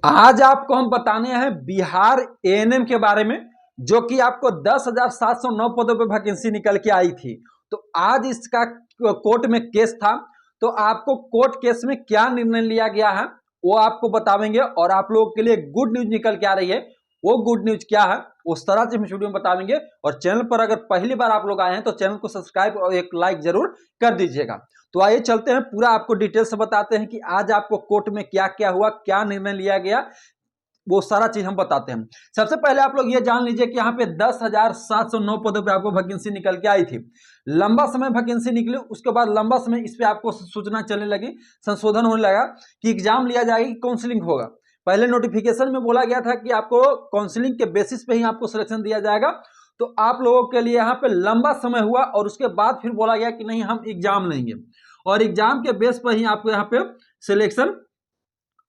आज आपको हम बताने हैं बिहार एएनएम के बारे में, जो कि आपको 10,709 पदों पे वैकेंसी निकल के आई थी। तो आज इसका कोर्ट में केस था, तो आपको कोर्ट केस में क्या निर्णय लिया गया है वो आपको बतावेंगे और आप लोगों के लिए गुड न्यूज निकल के आ रही है। वो गुड न्यूज क्या है उस तरह से हम वीडियो में बतावेंगे। और चैनल पर अगर पहली बार आप लोग आए हैं तो चैनल को सब्सक्राइब और एक लाइक जरूर कर दीजिएगा। तो आइए चलते हैं, पूरा आपको डिटेल से बताते हैं कि आज आपको कोर्ट में क्या क्या हुआ, क्या निर्णय लिया गया, वो सारा चीज हम बताते हैं। सबसे पहले आप लोग ये जान लीजिए कि यहाँ पे 10,709 पदों पे आपको वैकेंसी निकल के आई थी। लंबा समय वैकेंसी निकली, उसके बाद लंबा समय इस पे आपको सूचना चलने लगी, संशोधन होने लगा कि एग्जाम लिया जाएगा, काउंसलिंग होगा। पहले नोटिफिकेशन में बोला गया था कि आपको काउंसलिंग के बेसिस पे ही आपको सिलेक्शन दिया जाएगा। तो आप लोगों के लिए यहाँ पे लंबा समय हुआ और उसके बाद फिर बोला गया कि नहीं, हम एग्जाम लेंगे और एग्जाम के बेस पर ही आपको यहाँ पे सिलेक्शन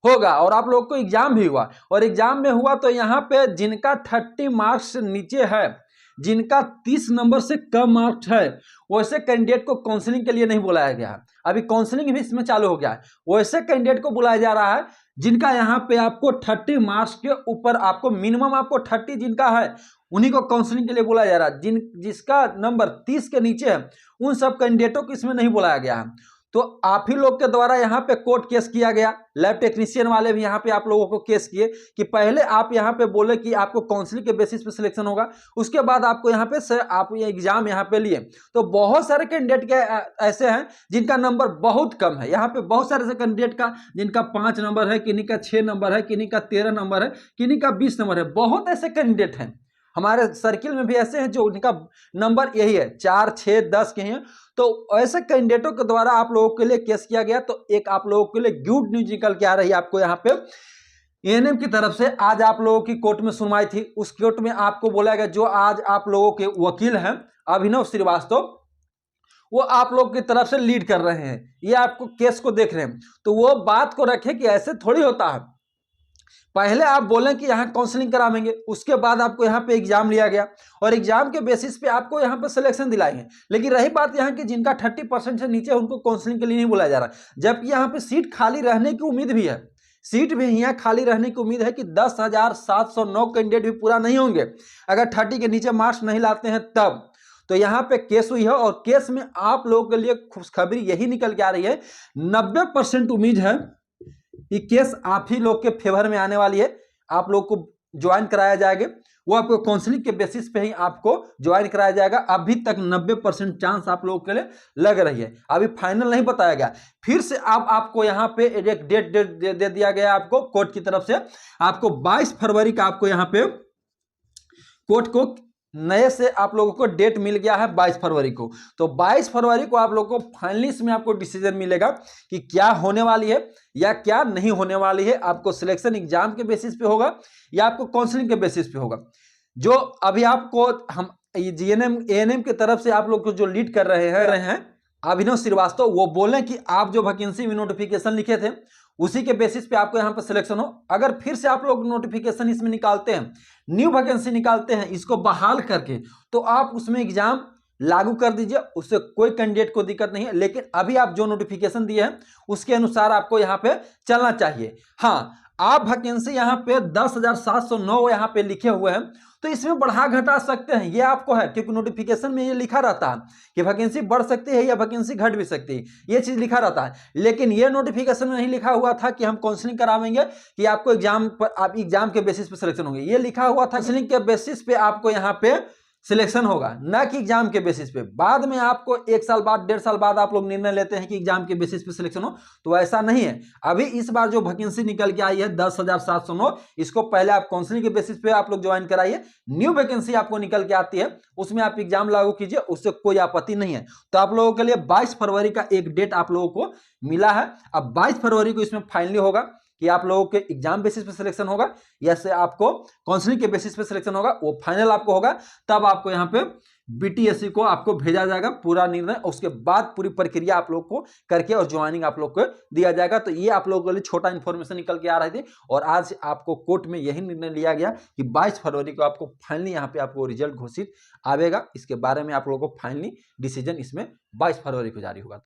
होगा। और आप लोगों को एग्जाम भी हुआ, और एग्जाम में हुआ तो यहाँ पे जिनका 30 मार्क्स से नीचे है, जिनका 30 नंबर से कम मार्क्स है, वैसे कैंडिडेट को काउंसलिंग के लिए नहीं बुलाया गया है। अभी काउंसलिंग भी इसमें चालू हो गया है। वैसे कैंडिडेट को बुलाया जा रहा है जिनका यहाँ पे आपको 30 मार्क्स के ऊपर, आपको मिनिमम आपको 30 जिनका है, उन्हीं को काउंसलिंग के लिए बुलाया जा रहा है। जिसका नंबर 30 के नीचे है उन सब कैंडिडेटों को इसमें नहीं बुलाया गया है। तो आप ही लोग के द्वारा यहाँ पे कोर्ट केस किया गया। लैब टेक्नीशियन वाले भी यहाँ पे आप लोगों को केस किए कि पहले आप यहाँ पे बोले कि आपको काउंसलिंग के बेसिस पे सिलेक्शन होगा, उसके बाद आपको यहाँ पे आप ये एग्जाम यहाँ पे लिए। तो बहुत सारे कैंडिडेट के ऐसे हैं जिनका नंबर बहुत कम है। यहाँ पे बहुत सारे ऐसे कैंडिडेट का जिनका 5 नंबर है, किन्हीं का 6 नंबर है, किन्हीं का 13 नंबर है, किन्हीं का 20 नंबर है। बहुत ऐसे कैंडिडेट हैं हमारे सर्किल में भी ऐसे हैं जो उनका नंबर यही है, 4, 6, 10 के हैं। तो ऐसे कैंडिडेटों के द्वारा आप लोगों के लिए केस किया गया। तो एक आप लोगों के लिए गुड न्यूज निकल के आ रही है आपको यहाँ पे एएनएम की तरफ से। आज आप लोगों की कोर्ट में सुनवाई थी, उस कोर्ट में आपको बोला गया, जो आज आप लोगों के वकील हैं अभिनव श्रीवास्तव, वो आप लोग की तरफ से लीड कर रहे हैं, ये आपको केस को देख रहे हैं। तो वो बात को रखे कि ऐसे थोड़ी होता है। पहले आप बोलें कि यहाँ काउंसलिंग करावेंगे, उसके बाद आपको यहाँ पे एग्जाम लिया गया और एग्जाम के बेसिस पे आपको यहाँ पे सिलेक्शन दिलाएंगे। लेकिन रही बात यहाँ की जिनका 30% से नीचे, उनको काउंसलिंग के लिए नहीं बुलाया जा रहा, जबकि यहाँ पे सीट खाली रहने की उम्मीद भी है। सीट भी यहाँ खाली रहने की उम्मीद है कि 10,709 कैंडिडेट भी पूरा नहीं होंगे अगर 30 के नीचे मार्क्स नहीं लाते हैं तब। तो यहाँ पे केस हुई है और केस में आप लोगों के लिए खुशखबरी यही निकल के आ रही है, 90% उम्मीद है ये केस आप ही लोग के फेवर में आने वाली है। आप लोग को ज्वाइन कराया जाएगा, वो आपको काउंसलिंग के बेसिस पे ही आपको ज्वाइन कराया जाएगा। अभी तक 90% चांस आप लोगों के लिए लग रही है, अभी फाइनल नहीं बताया गया। फिर से आपको यहाँ पे एक डेट दे दिया गया आपको कोर्ट की तरफ से। आपको 22 फरवरी का आपको यहाँ पे कोर्ट को नए से आप लोगों को डेट मिल गया है 22 फरवरी को। तो 22 फरवरी को आप लोगों को फाइनली इसमें आपको डिसीजन मिलेगा कि क्या होने वाली है या क्या नहीं होने वाली है। आपको सिलेक्शन एग्जाम के बेसिस पे होगा या आपको काउंसलिंग के बेसिस पे होगा। जो अभी आपको हम जीएनएम एएनएम की तरफ से आप लोग को जो लीड कर रहे हैं अभिनव श्रीवास्तव, वो बोले कि आप जो वैकेंसी में नोटिफिकेशन लिखे थे उसी के बेसिस पे आपको यहाँ पर सिलेक्शन हो। अगर फिर से आप लोग नोटिफिकेशन इसमें निकालते हैं, न्यू वैकेंसी निकालते हैं इसको बहाल करके, तो आप उसमें एग्जाम लागू कर दीजिए, उससे कोई कैंडिडेट को दिक्कत नहीं है। लेकिन अभी आप जो नोटिफिकेशन दिए हैं उसके अनुसार आपको यहाँ पे चलना चाहिए। हाँ, आप वैकेंसी यहाँ पे 10,709 यहाँ पे लिखे हुए हैं, तो इसमें बढ़ा घटा सकते हैं, ये आपको है, क्योंकि नोटिफिकेशन में ये लिखा रहता है कि वैकेंसी बढ़ सकती है या वैकेंसी घट भी सकती है, ये चीज लिखा रहता है। लेकिन ये नोटिफिकेशन में नहीं लिखा हुआ था कि हम काउंसलिंग करावेंगे कि आपको एग्जाम पर, आप एग्जाम के बेसिस पे सिलेक्शन होंगे। ये लिखा हुआ था काउंसलिंग के बेसिस पे आपको यहाँ पे सिलेक्शन होगा, ना कि एग्जाम के बेसिस पे। बाद में आपको 1 साल बाद, 1.5 साल बाद आप लोग निर्णय लेते हैं कि एग्जाम के बेसिस पे सिलेक्शन हो, तो ऐसा नहीं है। अभी इस बार जो वैकेंसी निकल के आई है 10,709, इसको पहले आप काउंसलिंग के बेसिस पे आप लोग ज्वाइन कराइए। न्यू वैकेंसी आपको निकल के आती है, उसमें आप एग्जाम लागू कीजिए, उससे कोई आपत्ति नहीं है। तो आप लोगों के लिए 22 फरवरी का एक डेट आप लोगों को मिला है। अब 22 फरवरी को इसमें फाइनली होगा कि आप लोगों के एग्जाम बेसिस पे सिलेक्शन होगा या से आपको काउंसलिंग के बेसिस पे सिलेक्शन होगा, वो फाइनल आपको होगा। तब आपको यहाँ पे बीटीएससी को आपको भेजा जाएगा पूरा निर्णय, उसके बाद पूरी प्रक्रिया आप लोग को करके और ज्वाइनिंग आप लोग को दिया जाएगा। तो ये आप लोगों के लिए छोटा इन्फॉर्मेशन निकल के आ रही थी और आज आपको कोर्ट में यही निर्णय लिया गया कि 22 फरवरी को आपको फाइनली यहाँ पे आपको रिजल्ट घोषित आएगा। इसके बारे में आप लोगों को फाइनली डिसीजन इसमें 22 फरवरी को जारी होगा।